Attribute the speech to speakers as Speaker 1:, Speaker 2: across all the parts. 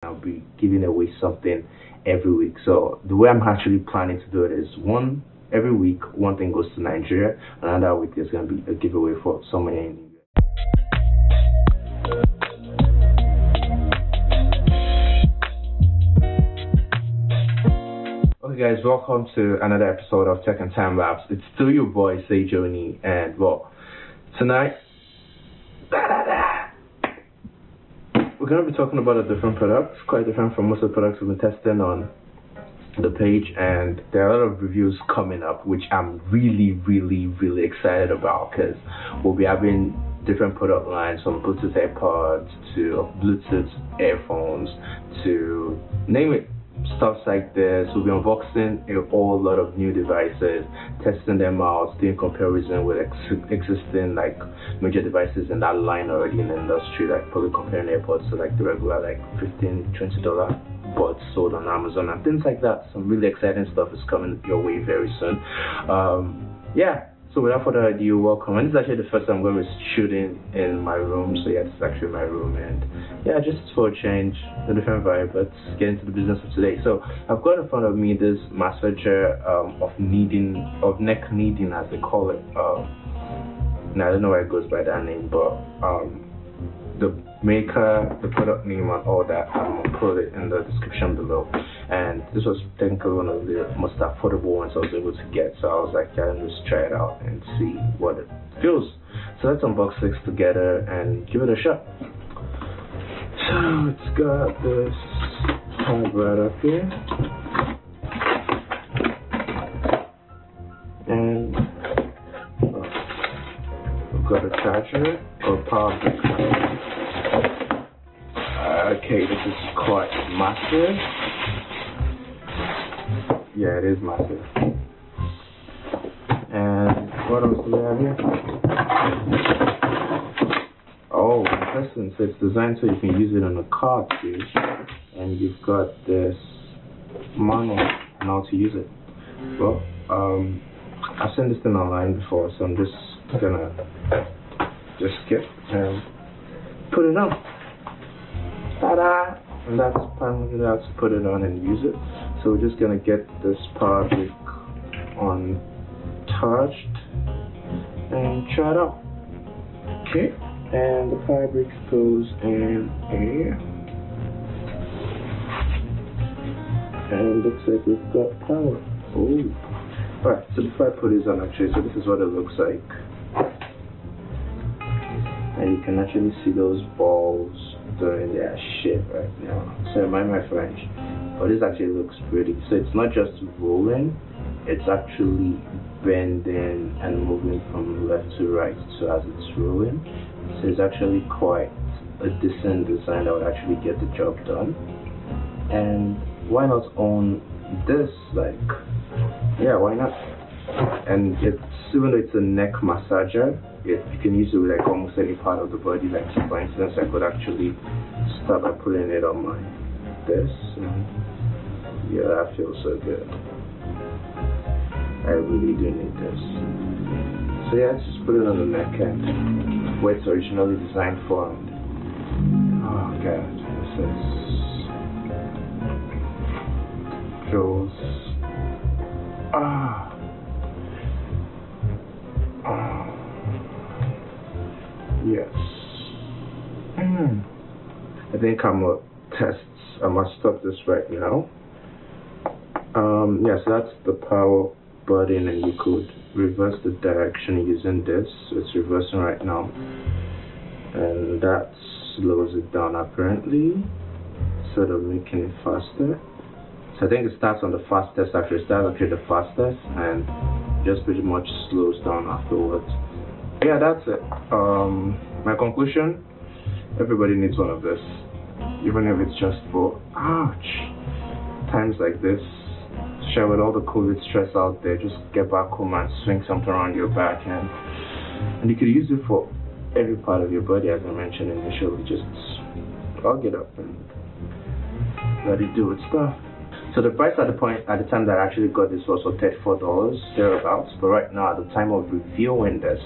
Speaker 1: I'll be giving away something every week. So the way I'm actually planning to do it is every week one thing goes to Nigeria, another week there's gonna be a giveaway for somebody in the Okay guys, welcome to another episode of Tech and Time Lapse. It's still your boy Say Joni, and well, tonight we're going to be talking about a different product, quite different from most of the products we've been testing on the page, and there are a lot of reviews coming up which I'm really excited about, because we'll be having different product lines from Bluetooth AirPods to Bluetooth earphones to name it. Stuff like this. We'll be unboxing a whole lot of new devices, testing them out, doing comparison with existing like major devices in that line already in the industry, like probably comparing AirPods to like the regular like $15-20 buds sold on Amazon and things like that. Some really exciting stuff is coming your way very soon. Yeah. So without further ado, welcome. And this is actually the first time I'm going to be shooting in my room. So yeah, this is actually my room, and yeah, just for a change, a different vibe. Let's get into the business of today. So I've got in front of me this massager of neck kneading, as they call it. Now I don't know why it goes by that name, but the maker, the product name, and all that, I'm gonna put it in the description below. And this was technically one of the most affordable ones I was able to get, so I was like, yeah, let me just try it out and see what it feels. So let's unbox this together and give it a shot. So it's got this tab right up here, and we've got a charger or power brick. Okay, this is quite massive. Yeah, it is massive. And what else do we have here? Oh, interesting. So it's designed so you can use it on a car too. And you've got this manual on how to use it. Well, I've seen this thing online before, so I'm just gonna skip and put it on. Ta-da! And that's finally how to put it on and use it. So we're just gonna get this power brick on charged and try it out. Okay, and the power brick goes in here, and looks like we've got power. Oh, alright. So before I put this on, actually, so this is what it looks like, and you can actually see those balls doing their shit right now. So mind my French, but this actually looks pretty. So it's not just rolling, it's actually bending and moving from left to right, so as it's rolling. So it's actually quite a decent design that would actually get the job done. And why not own this? Like, yeah, why not? And it's, even though it's a neck massager, you can use it with like almost any part of the body. Like, so for instance, I could actually start by putting it on my this, and yeah, that feels so good. I really do need this. So yeah, let's just put it on the neck end where it's originally designed for. And oh god, this feels yes. I think I'm gonna stop this right now. Yeah, so that's the power button, and you could reverse the direction using this. So it's reversing right now, and that slows it down apparently, sort of making it faster. So I think it starts on the fastest, actually. It starts actually the fastest, and just pretty much slows down afterwards. Yeah, that's it. My conclusion: everybody needs one of this, even if it's just for times like this. Share with all the COVID stress out there. Just get back home and swing something around your back, and you could use it for every part of your body, as I mentioned initially. Just plug it up and let it do its stuff. So the price at the time that I actually got this was $34 thereabouts, but right now at the time of reviewing this,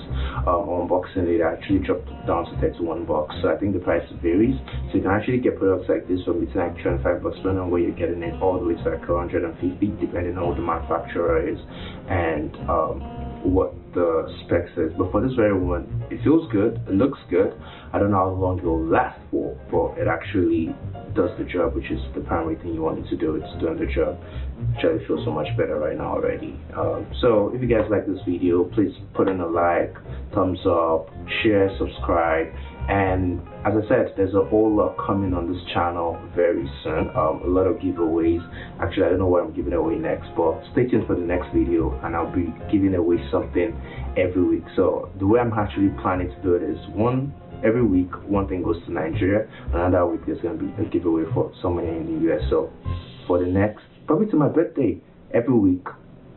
Speaker 1: unboxing it, actually dropped down to $31. So I think the price varies. So you can actually get products like this from between like $25, depending on where you're getting it, all the way to like $150, depending on who the manufacturer is and what the specs is. But for this very one, it feels good, it looks good. I don't know how long it will last for, but it actually does the job, which is the primary thing you want it to do. It's doing the job. Actually feels so much better right now already. So if you guys like this video, please put in a like, thumbs up, share, subscribe, and as I said, there's a whole lot coming on this channel very soon. A lot of giveaways. Actually, I don't know what I'm giving away next, but stay tuned for the next video, and I'll be giving away something every week. So the way I'm actually planning to do it is every week one thing goes to Nigeria, another week there's going to be a giveaway for someone in the US. So for the next, probably to my birthday, every week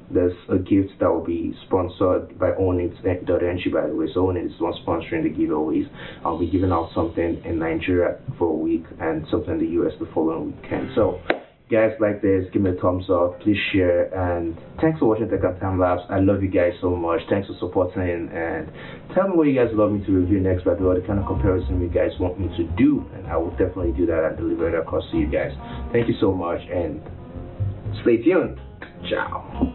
Speaker 1: there's a gift that will be sponsored by Ownit.ng, by the way. So Ownit is the one sponsoring the giveaways. I'll be giving out something in Nigeria for a week and something in the US the following weekend. So guys, like this, give me a thumbs up, please share, and thanks for watching Tech and Timelapse. I love you guys so much. Thanks for supporting, and tell me what you guys love me to review next, by the way, the kind of comparison you guys want me to do, and I will definitely do that and deliver it across to you guys. Thank you so much, and stay tuned. Ciao.